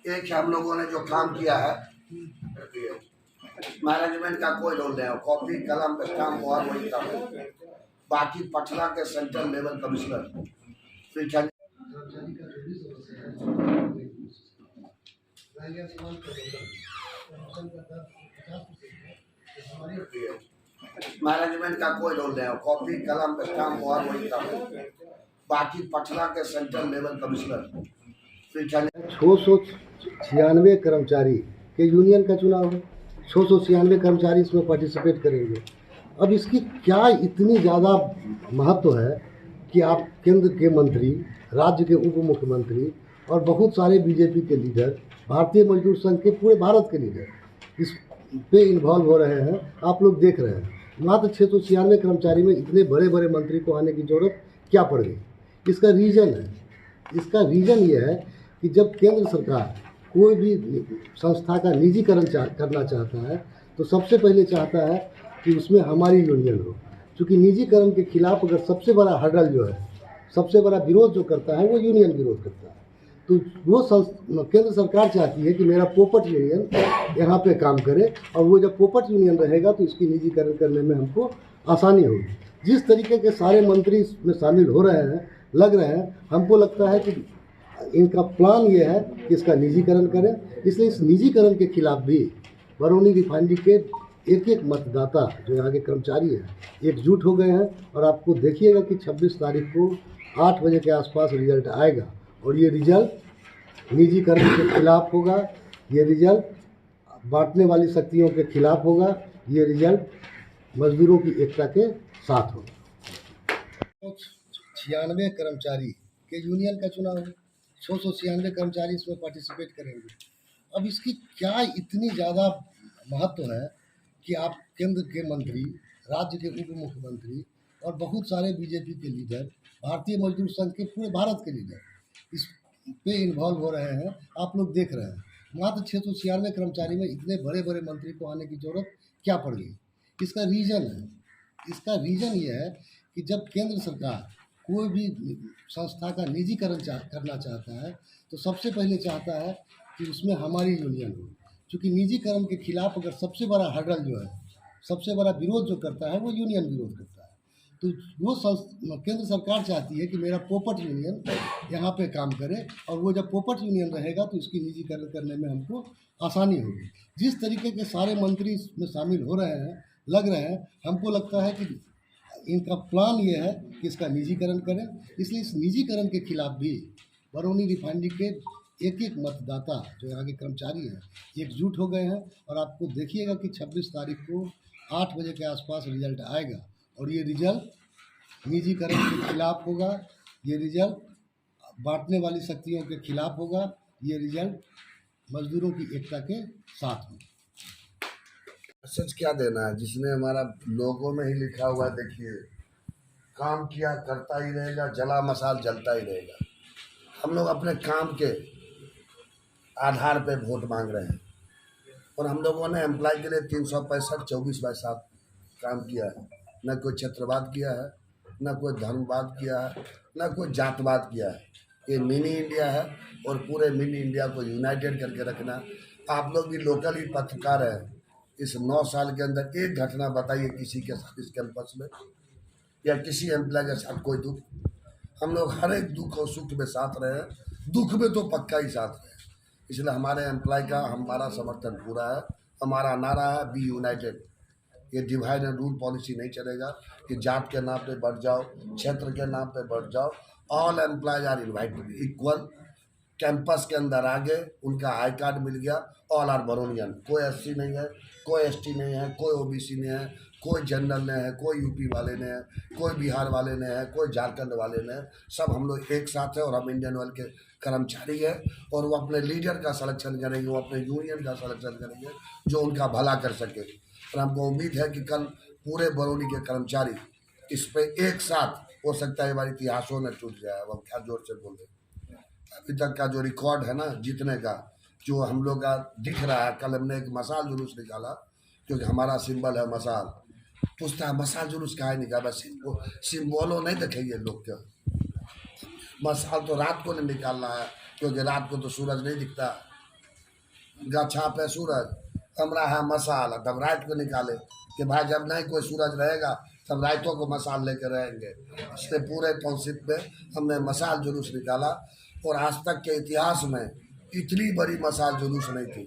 एक हम लोगों ने जो काम किया है, मैनेजमेंट का कोई रोल नहीं है, कॉपी कलम स्टाम्प और वही काम है। बाकी पटना के सेंट्रल लेवल कमिश्नर मैनेजमेंट का कोई रोल नहीं है, कॉपी कलम स्टाम्प और वही काम है। बाकी पटना के सेंट्रल लेवल कमिश्नर 696 कर्मचारी के यूनियन का चुनाव है। 696 कर्मचारी इसमें पार्टिसिपेट करेंगे। अब इसकी क्या इतनी ज़्यादा महत्व है कि आप केंद्र के मंत्री, राज्य के उप मुख्यमंत्री और बहुत सारे बीजेपी के लीडर, भारतीय मजदूर संघ के पूरे भारत के लीडर इस पे इन्वॉल्व हो रहे हैं। आप लोग देख रहे हैं मात्र 696 कर्मचारी में इतने बड़े बड़े मंत्री को आने की ज़रूरत क्या पड़ गई। इसका रीज़न ये है कि जब केंद्र सरकार कोई भी संस्था का निजीकरण करना चाहता है तो सबसे पहले चाहता है कि उसमें हमारी यूनियन हो। क्योंकि निजीकरण के खिलाफ अगर सबसे बड़ा हर्डल जो है, सबसे बड़ा विरोध जो करता है वो यूनियन विरोध करता है। तो वो केंद्र सरकार चाहती है कि मेरा पोपट यूनियन यहाँ पे काम करे, और वो जब पोपट यूनियन रहेगा तो इसकी निजीकरण करने में हमको आसानी होगी। जिस तरीके के सारे मंत्री इसमें शामिल हो रहे हैं, लग रहे हैं, हमको लगता है कि इनका प्लान ये है कि इसका निजीकरण करें। इसलिए इस निजीकरण के खिलाफ भी बरौनी रिफाइनरी के एक एक मतदाता जो यहाँ के कर्मचारी हैं एकजुट हो गए हैं। और आपको देखिएगा कि 26 तारीख को 8 बजे के आसपास रिजल्ट आएगा, और ये रिजल्ट निजीकरण के खिलाफ होगा, ये रिजल्ट बांटने वाली शक्तियों के खिलाफ होगा, ये रिजल्ट मजदूरों की एकता के साथ होगा। 96 कर्मचारी के यूनियन का चुनाव है। 696 कर्मचारी इसमें पार्टिसिपेट करेंगे। अब इसकी क्या इतनी ज़्यादा महत्व है कि आप केंद्र के मंत्री, राज्य के उप मुख्यमंत्री और बहुत सारे बीजेपी के लीडर, भारतीय मजदूर संघ के पूरे भारत के लीडर इस पे इन्वॉल्व हो रहे हैं। आप लोग देख रहे हैं मात्र 696 कर्मचारी में इतने बड़े बड़े मंत्री को आने की ज़रूरत क्या पड़ गई। इसका रीज़न ये है कि जब केंद्र सरकार कोई भी संस्था का निजीकरण करना चाहता है तो सबसे पहले चाहता है कि उसमें हमारी यूनियन हो। क्योंकि निजीकरण के खिलाफ अगर सबसे बड़ा हर्डल जो है, सबसे बड़ा विरोध जो करता है वो यूनियन विरोध करता है। तो वो केंद्र सरकार चाहती है कि मेरा पोपट यूनियन यहाँ पे काम करे, और वो जब पोपट यूनियन रहेगा तो इसकी निजीकरण करने में हमको आसानी होगी। जिस तरीके के सारे मंत्री इसमें शामिल हो रहे हैं, लग रहे हैं, हमको लगता है कि इनका प्लान ये है कि इसका निजीकरण करें। इसलिए इस निजीकरण के खिलाफ भी बरौनी रिफाइनरी के एक एक मतदाता जो यहाँ के कर्मचारी हैं एकजुट हो गए हैं। और आपको देखिएगा कि 26 तारीख को 8 बजे के आसपास रिजल्ट आएगा, और ये रिजल्ट निजीकरण के खिलाफ होगा, ये रिजल्ट बांटने वाली शक्तियों के खिलाफ होगा, ये रिजल्ट मजदूरों की एकता के साथ होगा। सच क्या देना है, जिसने हमारा लोगों में ही लिखा हुआ है। देखिए, काम किया करता ही रहेगा, जला मसाल जलता ही रहेगा। हम लोग अपने काम के आधार पे वोट मांग रहे हैं, और हम लोगों ने एम्प्लॉय के लिए 365 24/7 काम किया है। न कोई क्षेत्रवाद किया है, न कोई धर्मवाद किया है, न कोई जातवाद किया है। ये मिनी इंडिया है, और पूरे मिनी इंडिया को यूनाइटेड करके रखना। आप लोग भी लोकल ही पत्रकार हैं। इस 9 साल के अंदर एक घटना बताइए किसी के साथ इस कैंपस में, या किसी एम्प्लॉय के साथ कोई दुख। हम लोग हर एक दुख और सुख में साथ रहे हैं, दुख में तो पक्का ही साथ रहे। इसलिए हमारे एम्प्लॉय का हमारा समर्थन पूरा है। हमारा नारा है बी यूनाइटेड। ये डिवाइड एंड रूल पॉलिसी नहीं चलेगा कि जात के नाम पे बढ़ जाओ, क्षेत्र के नाम पे बढ़ जाओ। All employees are invited equal. Campus के अंदर आगे उनका आई कार्ड मिल गया, ऑल आर बरौनियन। कोई एससी नहीं है, कोई एसटी नहीं है, कोई ओबीसी नहीं है, कोई जनरल नहीं है, कोई यूपी वाले ने है, कोई बिहार वाले ने है, कोई झारखंड वाले ने है। सब हम लोग एक साथ है, और हम इंडियन ऑयल के कर्मचारी है। और वो अपने लीडर का सिलेक्शन करेंगे, वो अपने यूनियन का सिलेक्शन करेंगे जो उनका भला कर सके। और हमको उम्मीद है कि कल पूरे बरौनी के कर्मचारी इस पर एक साथ, हो सकता है हमारे इतिहासों में टूट जाए। अब हम क्या जोर से बोल रहे, अभी तक का जो रिकॉर्ड है ना जीतने का, जो हम लोग का दिख रहा है। कल हमने एक मसाल जुलूस निकाला, क्योंकि हमारा सिंबल है मसाल। पूछता है मसाल जुलूस कहाँ निकाला, सिंबलों नहीं दिखाइए लोग के। मसाल तो रात को नहीं निकालना है, क्योंकि रात को तो सूरज नहीं दिखता। गाछा पे सूरज, हमरा है मसाल, तब रात को निकाले कि भाई जब नहीं कोई सूरज रहेगा तब रातों को मसाल लेकर रहेंगे। इसलिए पूरे टाउनशिप में हमने मसाल जुलूस निकाला, और आज तक के इतिहास में इतनी बड़ी मसाल जुलूस नहीं थी।